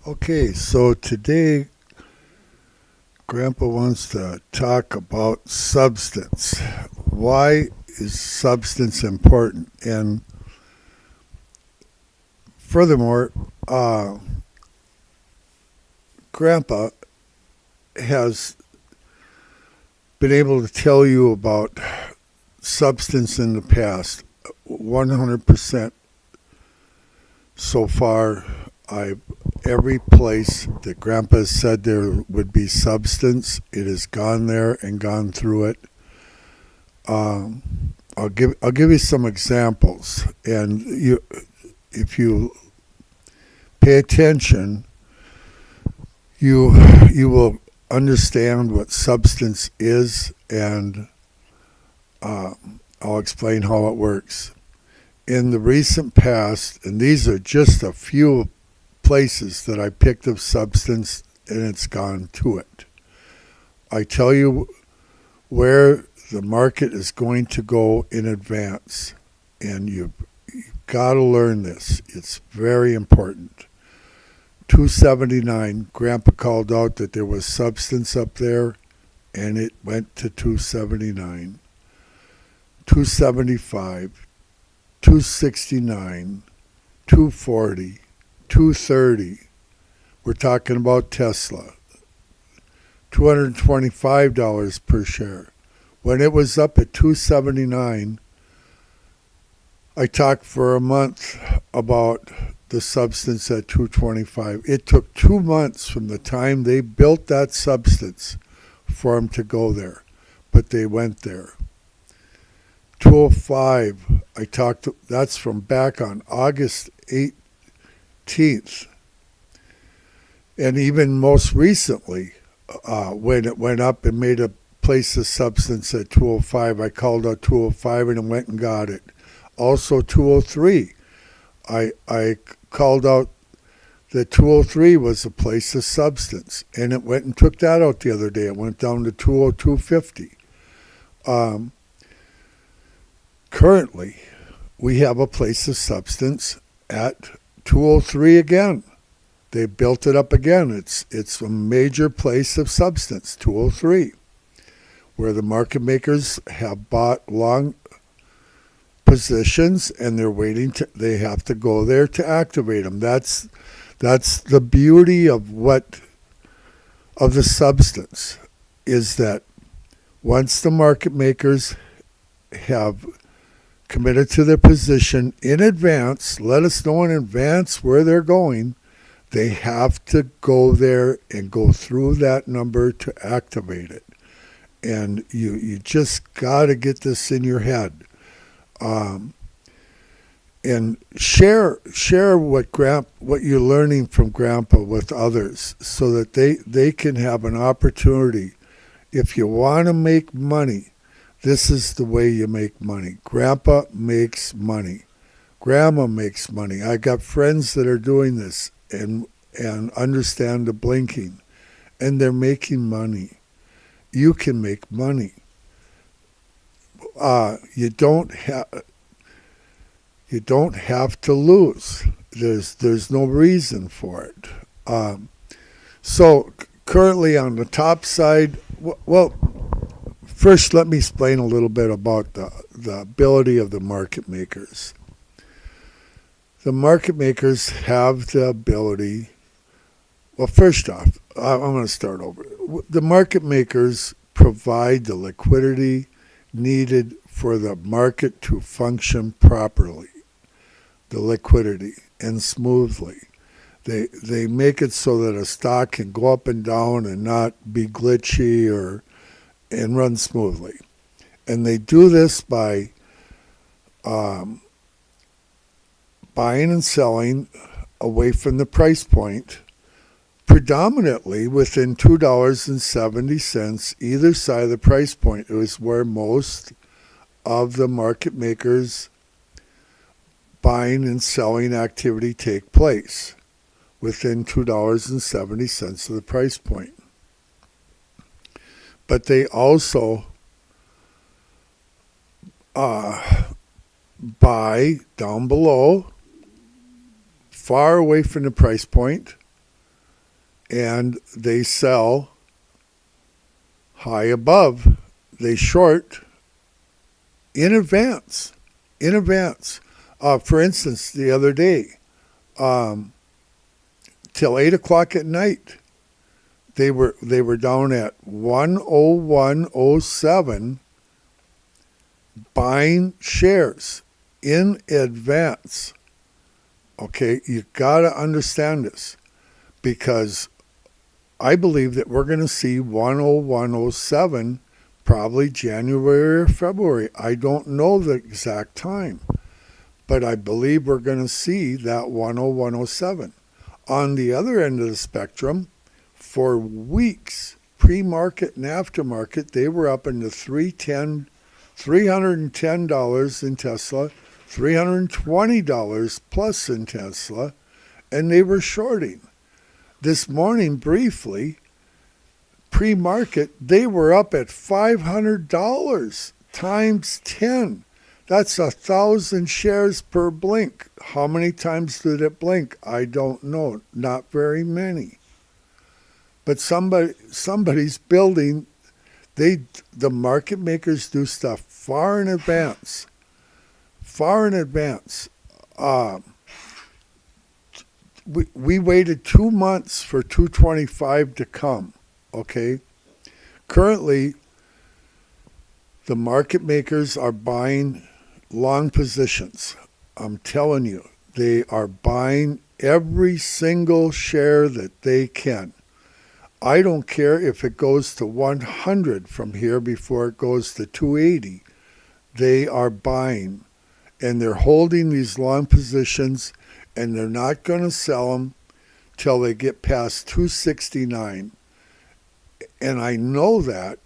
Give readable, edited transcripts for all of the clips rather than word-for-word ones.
Okay, so today Grandpa wants to talk about substance. Why is substance important? And furthermore, uh, Grandpa has been able to tell you about substance in the past 100% so far. Every place that Grandpa said there would be substance, it has gone there and gone through it. Um, I'll give you some examples, and if you pay attention, you you will understand what substance is, and uh, I'll explain how it works. In the recent past, and these are just a few places that I picked of substance, and it's gone to it. I tell you where the market is going to go in advance, and you've got to learn this. It's very important. 279, Grandpa called out that there was substance up there, and it went to 279. 275, 269, 240, 230. We're talking about Tesla. $225 per share. When it was up at 279, I talked for a month about the substance at 225. It took 2 months from the time they built that substance for them to go there, but they went there. 205, that's from back on August 18th. And even most recently, when it went up and made a place of substance at 205, I called out 205 and it went and got it. Also 203, I called out that 203 was a place of substance, and it went and took that out the other day. It went down to 202.50. Currently, we have a place of substance at 203 again. They built it up again. It's a major place of substance, 203, where the market makers have bought long positions, and they have to go there to activate them. That's the beauty of the substance, is that once the market makers have committed to their position in advance, let us know in advance where they're going, they have to go there and go through that number to activate it. And you just got to get this in your head. And share what you're learning from Grandpa with others, so that they can have an opportunity. If you want to make money, this is the way you make money. Grandpa makes money. Grandma makes money. I got friends that are doing this and understand the blinking, and they're making money. You can make money. You don't have to lose. There's no reason for it. So currently on the top side, well, first let me explain a little bit about the ability of the market makers. The market makers have the ability. Well, first off, I'm going to start over. The market makers provide the liquidity needed for the market to function properly, the liquidity, and smoothly. They make it so that a stock can go up and down and not be glitchy and run smoothly. And they do this by buying and selling away from the price point, predominantly within $2.70 either side of the price point. It was where most of the market makers' buying and selling activity take place, within $2.70 of the price point. But they also buy down below far away from the price point, and they sell high above. They short in advance. In advance. For instance, the other day, till 8 o'clock at night, they were down at 101.07, buying shares in advance. Okay, you got to understand this, because I believe that we're going to see 101.07 probably January or February. I don't know the exact time, but I believe we're going to see that 101.07. On the other end of the spectrum, for weeks, pre-market and aftermarket, they were up in the $310 in Tesla, $320 plus in Tesla, and they were shorting. This morning, briefly, pre-market, they were up at $500 times 10. That's 1,000 shares per blink. How many times did it blink? I don't know. Not very many. But somebody's building. The market makers do stuff far in advance. Far in advance. We waited 2 months for 225 to come. Okay? Currently, the market makers are buying long positions. I'm telling you, they are buying every single share that they can. I don't care if it goes to 100 from here before it goes to 280. They are buying, and they're holding these long positions, and they're not going to sell them till they get past 269. And I know that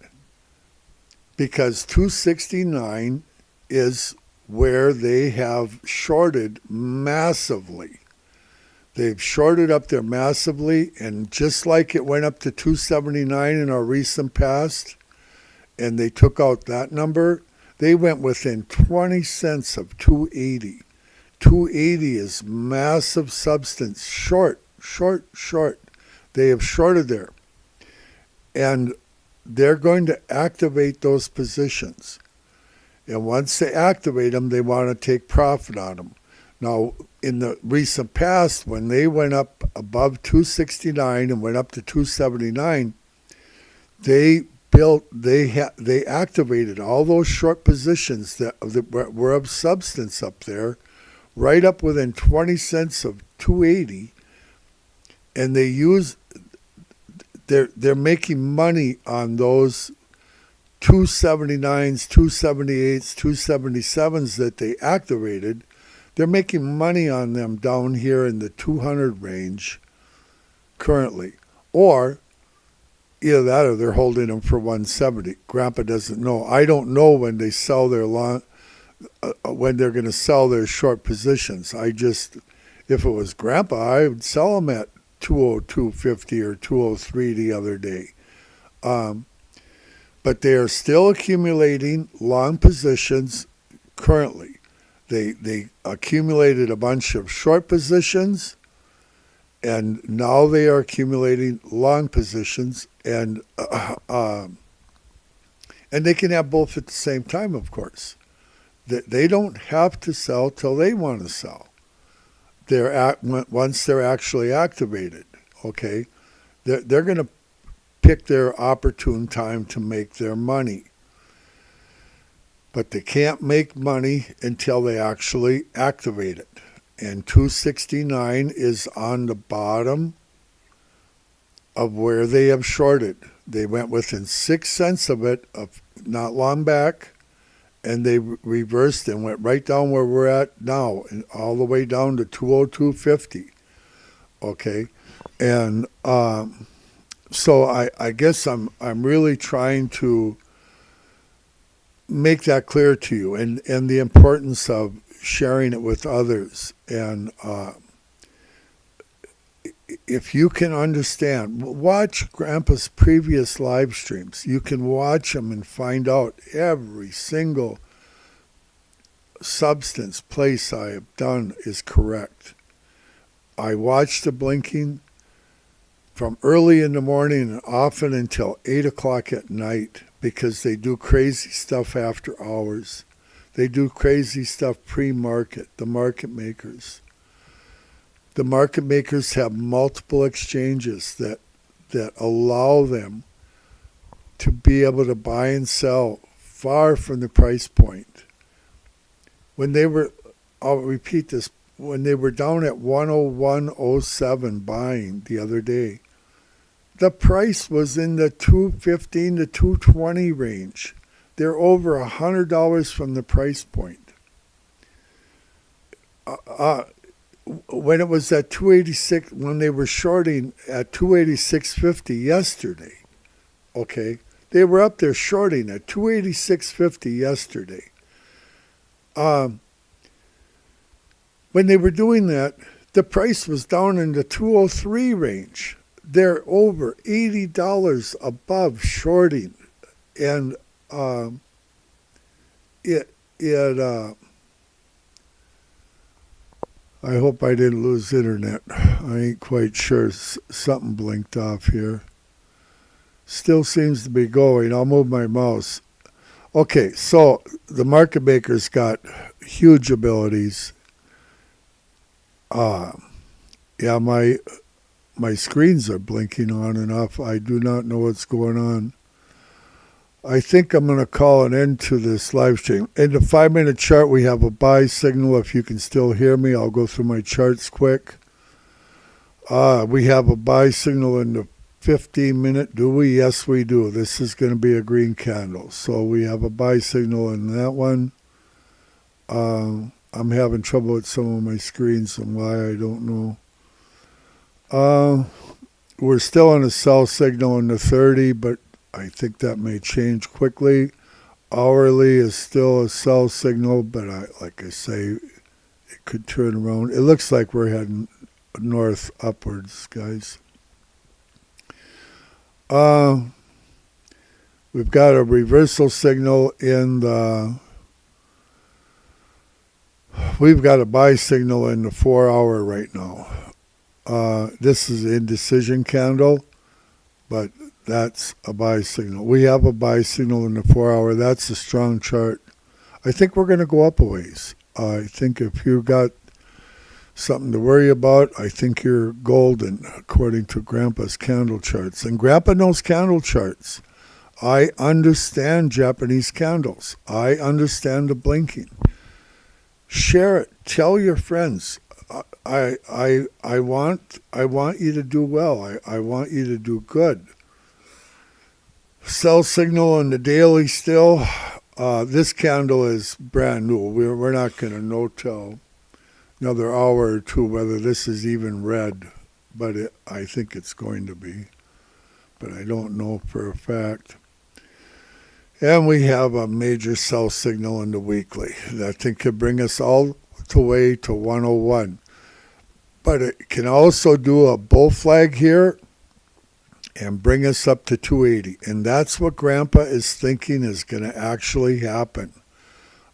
because 269 is where they have shorted massively. They've shorted up there massively, and just like it went up to 279 in our recent past, and they took out that number, they went within 20 cents of 280. 280 is massive substance. Short. They have shorted there. And they're going to activate those positions. And once they activate them, they want to take profit on them. Now, in the recent past, when they went up above 269 and went up to 279, they activated all those short positions that were of substance up there, right up within 20 cents of 280, and they're making money on those 279s, 278s, 277s that they activated. They're making money on them down here in the 200 range currently. Or either that or they're holding them for 170. Grandpa doesn't know. I don't know when they sell their when they're going to sell their short positions. If it was Grandpa, I would sell them at 202.50 or 203 the other day. But they are still accumulating long positions currently. They accumulated a bunch of short positions, and now they are accumulating long positions, and they can have both at the same time, of course. They don't have to sell till they want to sell. Once they're actually activated, okay, they're going to pick their opportune time to make their money. But they can't make money until they actually activate it. And 269 is on the bottom of where they have shorted. They went within 6 cents of it not long back, and they reversed and went right down where we're at now, and all the way down to 202.50. Okay, and so I guess I'm really trying to make that clear to you, and the importance of sharing it with others. And if you can understand, watch Grandpa's previous live streams. You can watch them and find out every single substance place I have done is correct. I watch the blinking from early in the morning and often until 8 o'clock at night because they do crazy stuff after hours. They do crazy stuff pre-market, the market makers. The market makers have multiple exchanges that allow them to be able to buy and sell far from the price point. When they were, I'll repeat this, when they were down at 101.07 buying the other day, the price was in the 215 to 220 range. They're over $100 from the price point. When it was at 286, when they were shorting at 286.50 yesterday, okay, they were up there shorting at 286.50 yesterday. When they were doing that, the price was down in the 203 range. They're over $80 above shorting, and I hope I didn't lose internet. I ain't quite sure. Something blinked off here. Still seems to be going. I'll move my mouse. Okay, so the market makers got huge abilities. Yeah, my screens are blinking on and off. I do not know what's going on. I think I'm going to call an end to this live stream. In the 5-minute chart, we have a buy signal. If you can still hear me, I'll go through my charts quick. We have a buy signal in the 15-minute. Do we? Yes, we do. This is going to be a green candle. So we have a buy signal in that one. I'm having trouble with some of my screens and why, I don't know. We're still on a sell signal in the 30, but I think that may change quickly. Hourly is still a sell signal, but like I say, it could turn around. It looks like we're heading north upwards, guys. We've got a reversal signal in the... We've got a buy signal in the 4-hour right now. This is an indecision candle, but that's a buy signal. We have a buy signal in the 4-hour. That's a strong chart. I think we're going to go up a ways. I think if you've got something to worry about, I think you're golden, according to Grandpa's candle charts. And Grandpa knows candle charts. I understand Japanese candles. I understand the blinking. Share it. Tell your friends. I want you to do well. I want you to do good. Sell signal on the daily still. This candle is brand new. We're not going to know till another hour or two whether this is even red, but I think it's going to be. But I don't know for a fact. And we have a major sell signal in the weekly that I think could bring us all the way to 101. But it can also do a bull flag here and bring us up to 280. And that's what Grandpa is thinking is going to actually happen.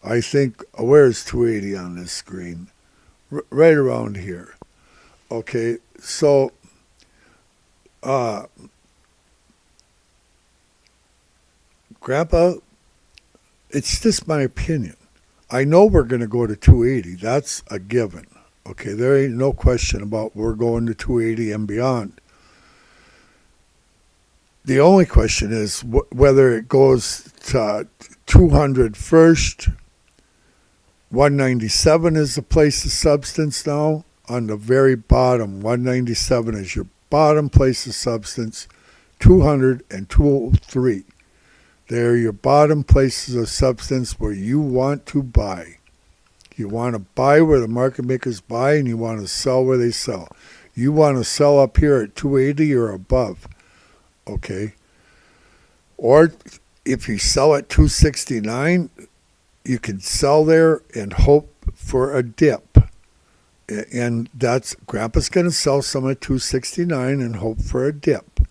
I think, where's 280 on this screen? Right around here. Okay, so Grandpa, it's just my opinion. I know we're going to go to 280. That's a given. Okay, there ain't no question about we're going to 280 and beyond. The only question is whether it goes to 200 first. 197 is the place of substance now. On the very bottom, 197 is your bottom place of substance. 200 and 203. They're your bottom places of substance where you want to buy. You want to buy where the market makers buy, and you want to sell where they sell. You want to sell up here at 280 or above. Okay? Or if you sell at 269, you can sell there and hope for a dip. And that's, Grandpa's going to sell some at 269 and hope for a dip.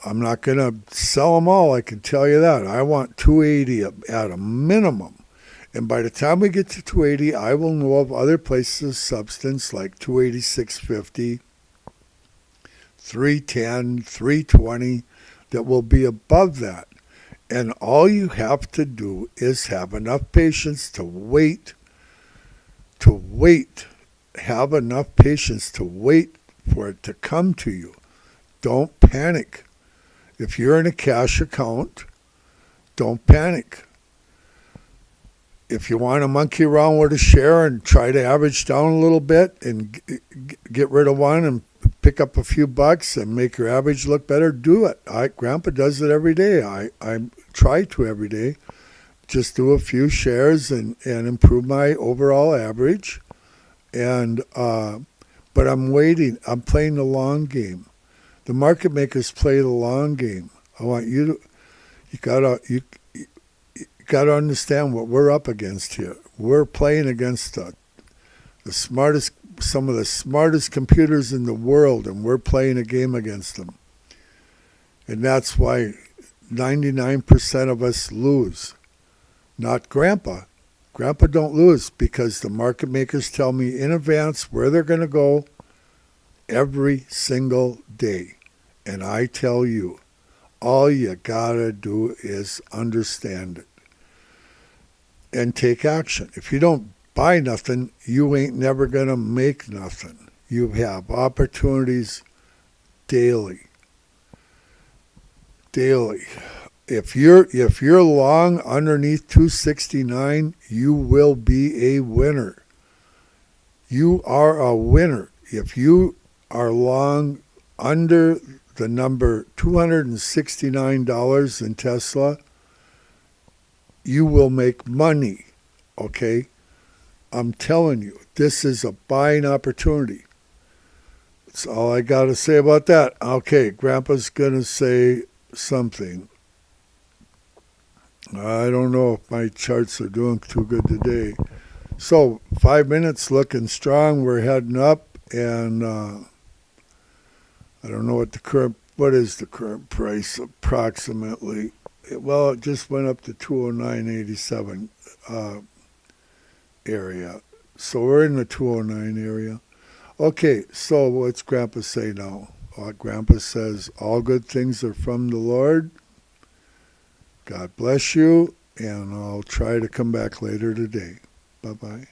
I'm not going to sell them all, I can tell you that. I want 280 at a minimum. And by the time we get to 280, I will know of other places of substance like 286.50, 310, 320 that will be above that. And all you have to do is have enough patience to wait, have enough patience to wait for it to come to you. Don't panic. If you're in a cash account, don't panic. If you want to monkey around with a share and try to average down a little bit and get rid of one and pick up a few bucks and make your average look better, do it. Grandpa does it every day. I try to every day. Just do a few shares and improve my overall average. And but I'm waiting. I'm playing the long game. The market makers play the long game. I want you to, you gotta understand what we're up against here. We're playing against the smartest, some of the smartest computers in the world, and we're playing a game against them. And that's why 99% of us lose. Not Grandpa. Grandpa don't lose because the market makers tell me in advance where they're going to go every single day. And I tell you, all you gotta do is understand it and take action. If you don't buy nothing, you ain't never gonna make nothing. You have opportunities daily. If you're long underneath 269, you will be a winner. You are a winner. If you are long under the number $269 in Tesla, you will make money, okay? I'm telling you, this is a buying opportunity. That's all I got to say about that. Okay, Grandpa's going to say something. I don't know if my charts are doing too good today. So 5 minutes looking strong. We're heading up, and I don't know what is the current price approximately. Well, it just went up to 209.87 area. So we're in the 209 area. Okay, so what's Grandpa say now? Grandpa says, all good things are from the Lord. God bless you, and I'll try to come back later today. Bye-bye.